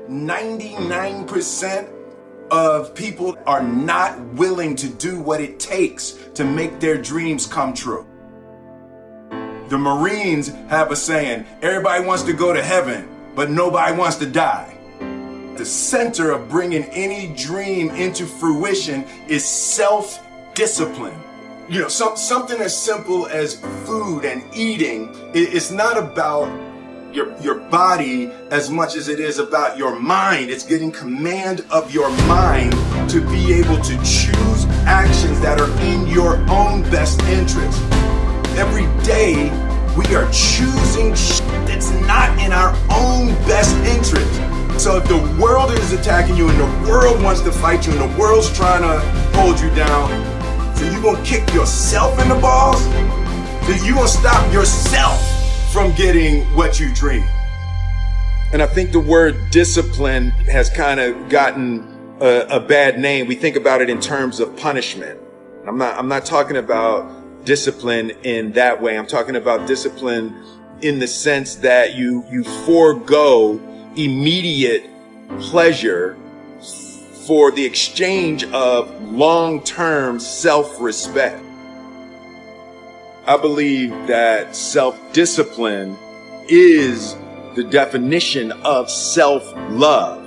99% of people are not willing to do what it takes to make their dreams come true. The Marines have a saying, everybody wants to go to heaven, but nobody wants to die. The center of bringing any dream into fruition is self-discipline. You know, something as simple as food and eating. It's not about your body as much as it is about your mind. It's getting command of your mind to be able to choose actions that are in your own best interest. Every day we are choosing that's not in our own best interest. So if the world is attacking you and the world wants to fight you and the world's trying to hold you down, so you gonna kick yourself in the balls? So you gonna stop yourself from getting what you dream? And I think the word discipline has kind of gotten a bad name. We think about it in terms of punishment. I'm not talking about discipline in that way. I'm talking about discipline in the sense that you forego immediate pleasure for the exchange of long-term self-respect. I believe that self-discipline is the definition of self-love.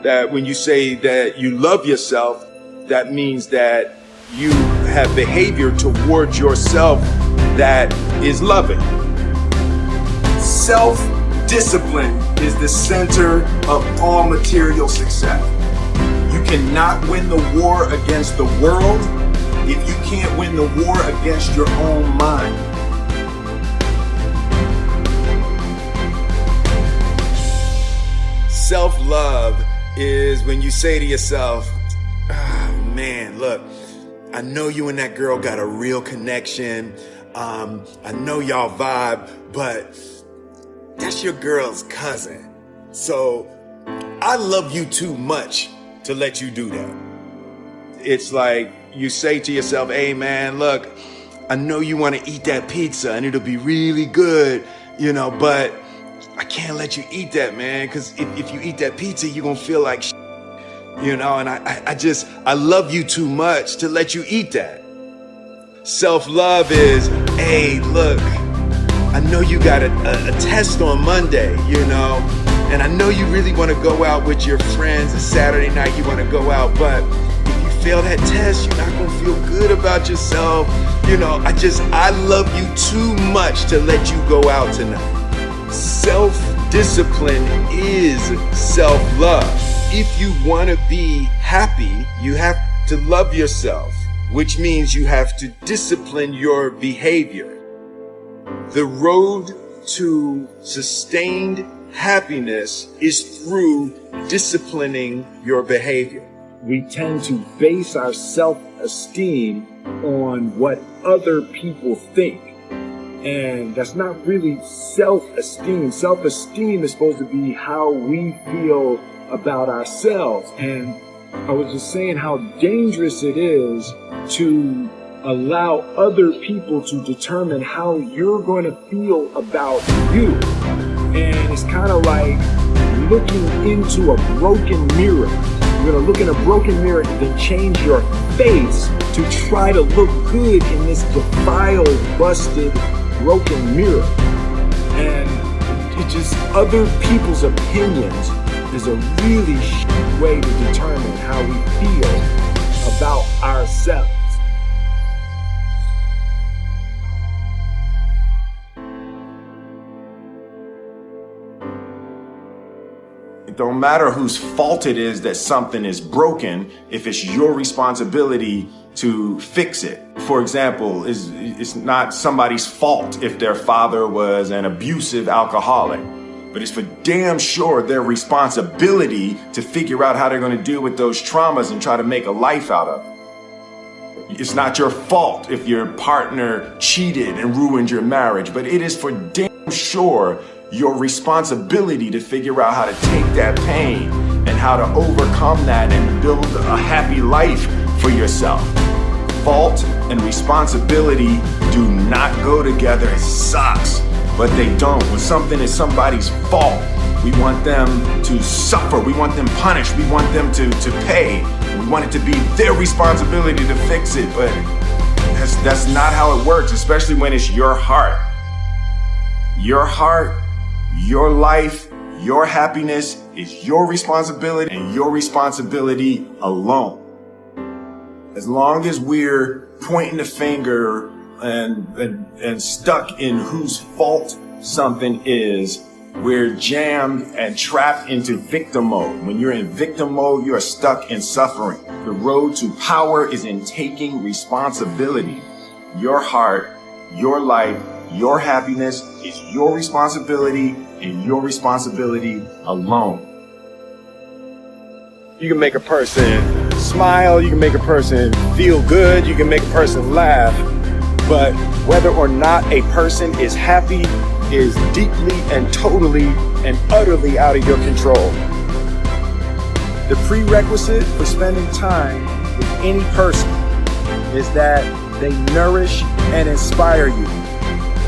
That when you say that you love yourself, that means that you have behavior towards yourself that is loving. Self-discipline is the center of all material success. You cannot win the war against the world if you can't win the war against your own mind. Self-love is when you say to yourself, oh man, look, I know you and that girl got a real connection. I know y'all vibe, but that's your girl's cousin. So I love you too much to let you do that. It's like you say to yourself, hey man, look, I know you want to eat that pizza and it'll be really good, you know, but I can't let you eat that, man, because if you eat that pizza, you're going to feel like shit, you know, and I love you too much to let you eat that. Self-love is, hey, look, I know you got a test on Monday, you know, and I know you really want to go out with your friends and Saturday night you want to go out, but if you fail that test, you're not going to feel good about yourself. You know, I love you too much to let you go out tonight. Self-discipline is self-love. If you want to be happy, you have to love yourself, which means you have to discipline your behavior. The road to sustained happiness is through disciplining your behavior. We tend to base our self-esteem on what other people think. And that's not really self-esteem. Self-esteem is supposed to be how we feel about ourselves. And I was just saying how dangerous it is to allow other people to determine how you're going to feel about you. And it's kind of like looking into a broken mirror. You're going to look in a broken mirror and then change your face to try to look good in this defiled, busted, broken mirror. And it just, other people's opinions is a really way to determine how we feel about ourselves. It don't matter whose fault it is that something is broken if it's your responsibility to fix it. For example, it's not somebody's fault if their father was an abusive alcoholic, but it's for damn sure their responsibility to figure out how they're going to deal with those traumas and try to make a life out of it. It's not your fault if your partner cheated and ruined your marriage, but it is for damn sure your responsibility to figure out how to take that pain and how to overcome that and build a happy life for yourself. Fault and responsibility do not go together. It sucks, but they don't. When something is somebody's fault, We want them to suffer. We want them punished. We want them to pay. We want it to be their responsibility to fix it. But that's not how it works, especially when it's your heart. Your heart, your life, your happiness is your responsibility and your responsibility alone. As long as we're pointing the finger and stuck in whose fault something is, we're jammed and trapped into victim mode. When you're in victim mode, you are stuck in suffering. The road to power is in taking responsibility. Your heart, your life, your happiness is your responsibility and your responsibility alone. You can make a person smile, you can make a person feel good, you can make a person laugh, but whether or not a person is happy is deeply and totally and utterly out of your control. The prerequisite for spending time with any person is that they nourish and inspire you.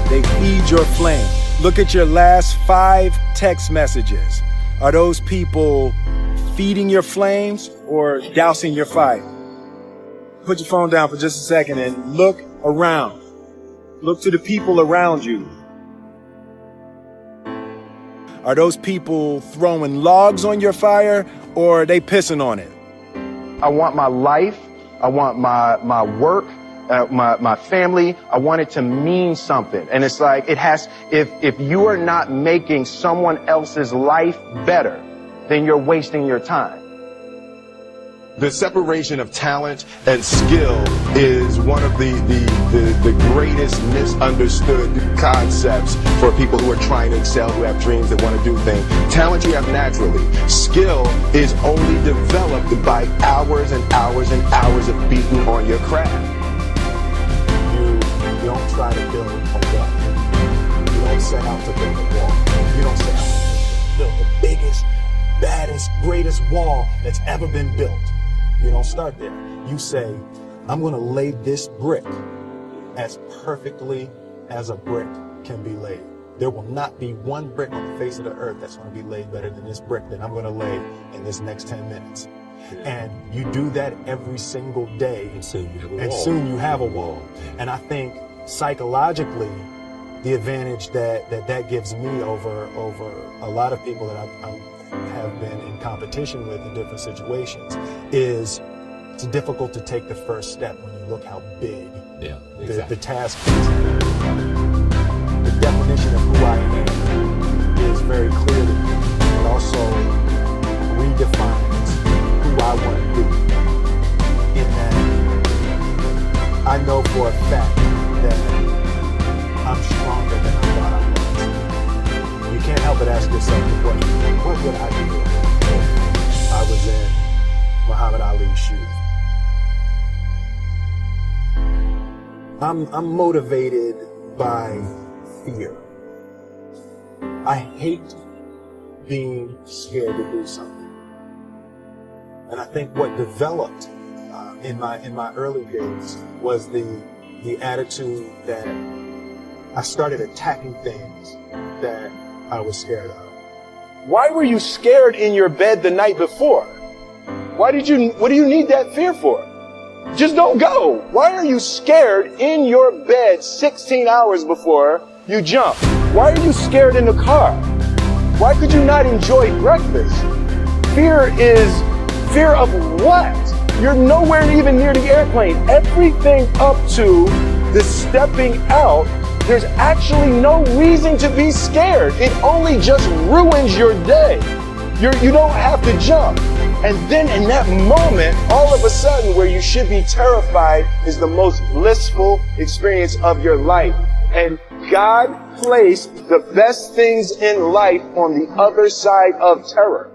They feed your flame. Look at your last 5 text messages. Are those people feeding your flames or dousing your fire? Put your phone down for just a second and look around. Look to the people around you. Are those people throwing logs on your fire or are they pissing on it? I want my life, I want my work, my family, I want it to mean something. And it's like, if you are not making someone else's life better, then you're wasting your time. The separation of talent and skill is one of the greatest misunderstood concepts for people who are trying to excel, who have dreams, that want to do things. Talent you have naturally. Skill is only developed by hours and hours and hours of beating on your craft. You don't try to build a wall. You don't set out to build a wall. You don't set out to build the biggest, baddest, greatest wall that's ever been built. You don't start there. You say, I'm going to lay this brick as perfectly as a brick can be laid. There will not be one brick on the face of the earth that's going to be laid better than this brick that I'm going to lay in this next 10 minutes. And you do that every single day, and soon you have a wall. And I think psychologically, the advantage that gives me over a lot of people that I have been in competition with in different situations is it's difficult to take the first step when you look how big the task is. The definition of who I am is very clear to me. It also redefines who I want to be. In that I know for a fact that I'm stronger than I thought I was. You can't help but ask yourself the question, what would I do if I was in Muhammad Ali's shoes? I'm motivated by fear. I hate being scared to do something. And I think what developed in my early days was the attitude that I started attacking things that I was scared of. Why were you scared in your bed the night before? What do you need that fear for? Just don't go. Why are you scared in your bed 16 hours before you jump? Why are you scared in the car? Why could you not enjoy breakfast? Fear of what? You're nowhere even near the airplane. Everything up to the stepping out, there's actually no reason to be scared. It only just ruins your day. You don't have to jump. And then in that moment, all of a sudden, where you should be terrified is the most blissful experience of your life. And God placed the best things in life on the other side of terror.